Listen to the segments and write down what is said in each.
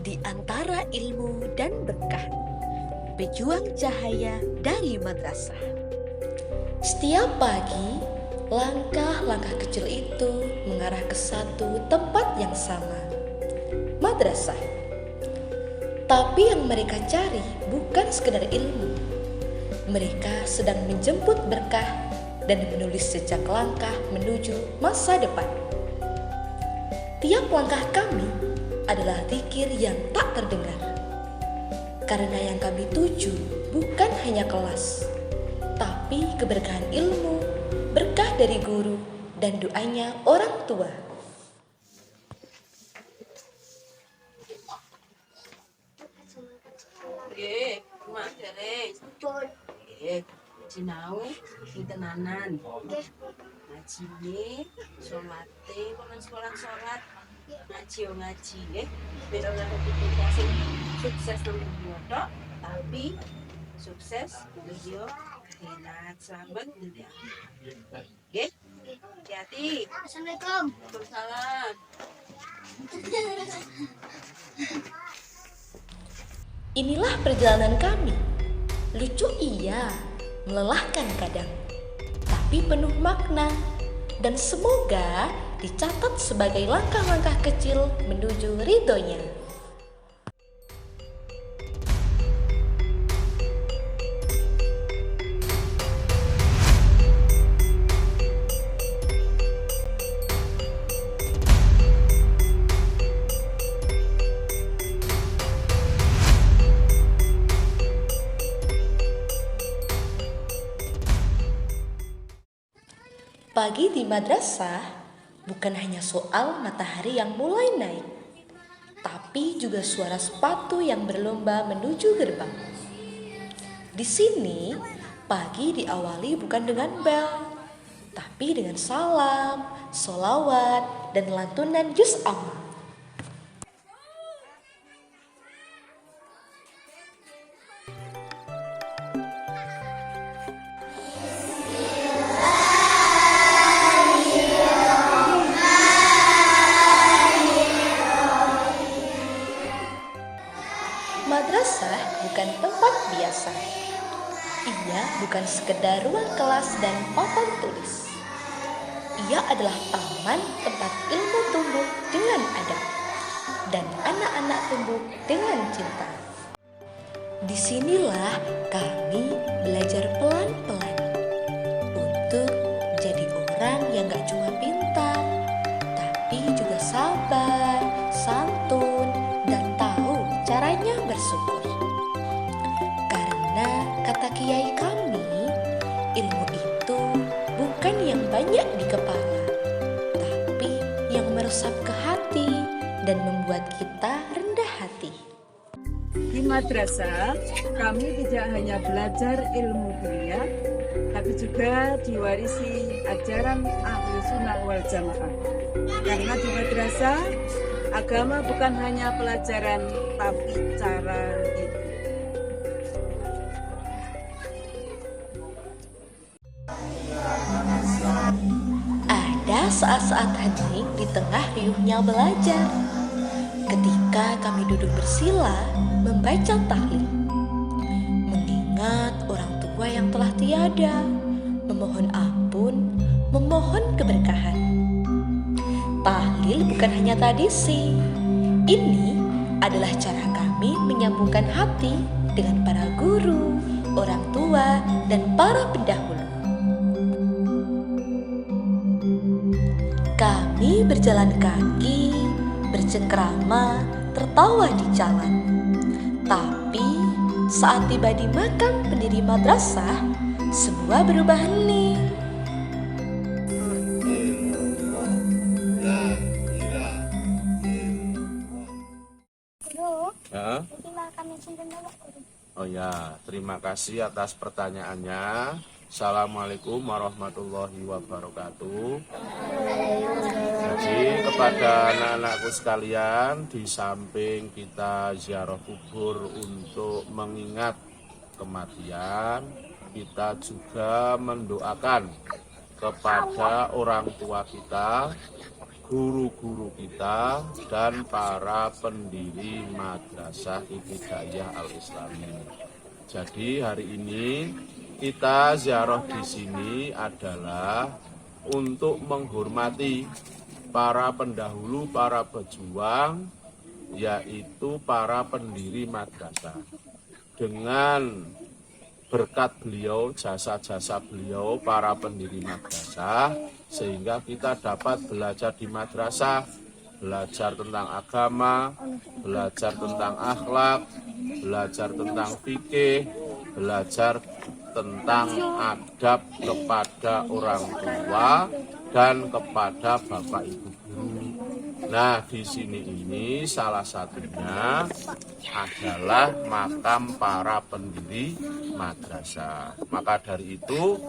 di antara ilmu dan berkah, pejuang cahaya dari madrasah. Setiap pagi, langkah-langkah kecil itu mengarah ke satu tempat yang sama, madrasah. Tapi yang mereka cari bukan sekedar ilmu. Mereka sedang menjemput berkah dan menulis jejak langkah menuju masa depan. Tiap langkah kami adalah zikir yang tak terdengar. Karena yang kami tuju bukan hanya kelas, tapi keberkahan ilmu, berkah dari guru, dan doanya orang tua. Sinau tenanan ngajine salate kon sholat ngaji nggih beda ora kepikiran sukses nomor tok tapi sukses yo enak selamat dunia nggih hati-hati. Assalamualaikum. Waalaikumsalam. Inilah perjalanan kami. Lucu iya, melelahkan kadang, tapi penuh makna. Dan semoga dicatat sebagai langkah-langkah kecil menuju ridhonya. Pagi di madrasah bukan hanya soal matahari yang mulai naik, tapi juga suara sepatu yang berlomba menuju gerbang. Di sini, pagi diawali bukan dengan bel, tapi dengan salam, sholawat, dan lantunan juz amma. Madrasah bukan tempat biasa. Ia bukan sekedar ruang kelas dan papan tulis. Ia adalah taman tempat ilmu tumbuh dengan adab dan anak-anak tumbuh dengan cinta. Disinilah kami belajar pelan-pelan untuk menjadi orang yang gak cuma pintar, tapi juga sabar, santun, dan tahu caranya bersyukur. Karena kata kiai kami, ilmu itu bukan yang banyak di kepala, tapi yang meresap ke hati dan membuat kita rendah hati. Di madrasah, kami tidak hanya belajar ilmu dunia, tapi juga diwarisi ajaran Ahlus Sunnah wal Jamaah. Karena di madrasah, agama bukan hanya pelajaran, tapi cara hidup. Ada saat-saat hening di tengah riuhnya belajar. Ketika kami duduk bersila membaca tahlil, mengingat orang tua yang telah tiada, memohon ampun, memohon keberkahan. Tahlil bukan hanya tradisi. Ini adalah cara kami menyambungkan hati dengan para guru, orang tua, dan para pendahulu. Kami berjalan kaki, bercengkrama, tertawa di jalan. Tapi saat tiba di makam pendiri madrasah, semua berubah hening. Ya. Oh ya, terima kasih atas pertanyaannya. Assalamualaikum warahmatullahi wabarakatuh. Jadi kepada anak-anakku sekalian, di samping kita ziarah kubur untuk mengingat kematian, kita juga mendoakan kepada orang tua kita guru-guru kita dan para pendiri Madrasah Ibtidaiyah Al-Islami. Jadi hari ini kita ziarah di sini adalah untuk menghormati para pendahulu, para pejuang, yaitu para pendiri madrasah. Dengan berkat beliau, jasa-jasa beliau, para pendiri madrasah, sehingga kita dapat belajar di madrasah, belajar tentang agama, belajar tentang akhlak, belajar tentang fikih, belajar tentang adab kepada orang tua dan kepada bapak ibu guru. Nah, di sini ini salah satunya adalah makam para pendiri madrasah. Maka dari itu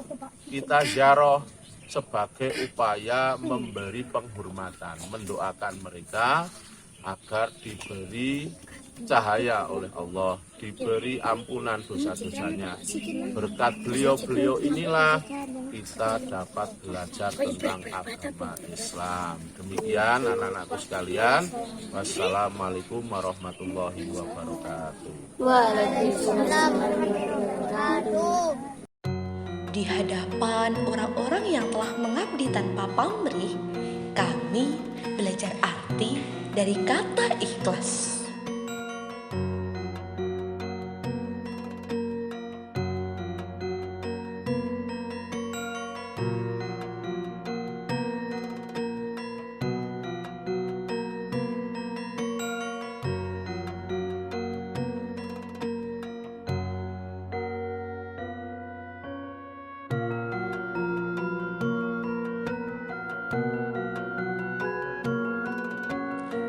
kita ziarah sebagai upaya memberi penghormatan, mendoakan mereka agar diberi cahaya oleh Allah, diberi ampunan dosa-dosanya. Berkat beliau-beliau inilah kita dapat belajar tentang agama Islam. Demikian anak-anakku sekalian. Wassalamualaikum warahmatullahi wabarakatuh. Waalaikumsalam warahmatullahi wabarakatuh. Di hadapan orang-orang yang telah mengabdi tanpa pamrih, kami belajar arti dari kata ikhlas.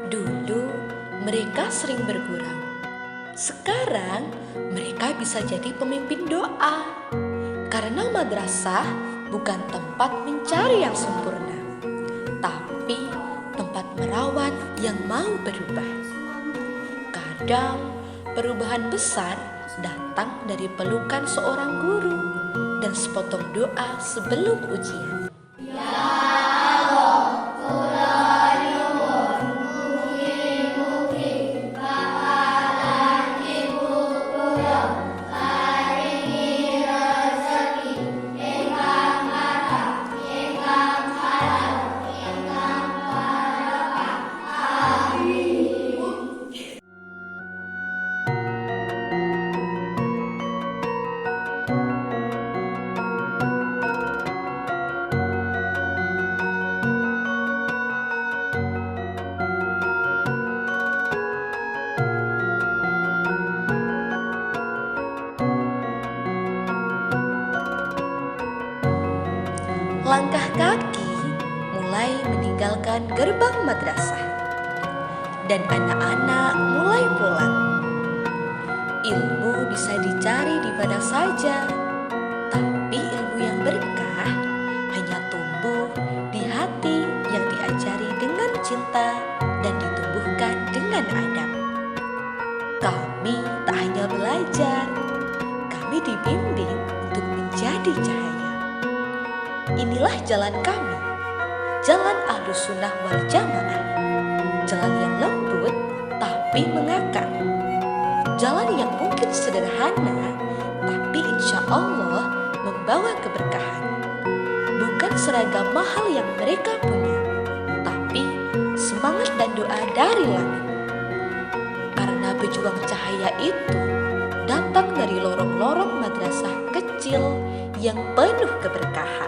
Dulu mereka sering bergurau. Sekarang mereka bisa jadi pemimpin doa. Karena madrasah bukan tempat mencari yang sempurna, tapi tempat merawat yang mau berubah. Kadang perubahan besar datang dari pelukan seorang guru dan sepotong doa sebelum ujian. Langkah kaki mulai meninggalkan gerbang madrasah, dan anak-anak mulai pulang. Ilmu bisa dicari di mana saja, tapi ilmu yang berkah hanya tumbuh di hati yang diajari dengan cinta dan ditumbuhkan dengan adab. Kami tak hanya belajar, kami dibimbing untuk menjadi cahaya. Inilah jalan kami, jalan Ahlus Sunnah wal Jamaah. Jalan yang lembut tapi mengakar. Jalan yang mungkin sederhana tapi insya Allah membawa keberkahan. Bukan seragam mahal yang mereka punya, tapi semangat dan doa dari langit. Karena pejuang cahaya itu datang dari lorong-lorong madrasah kecil yang penuh keberkahan.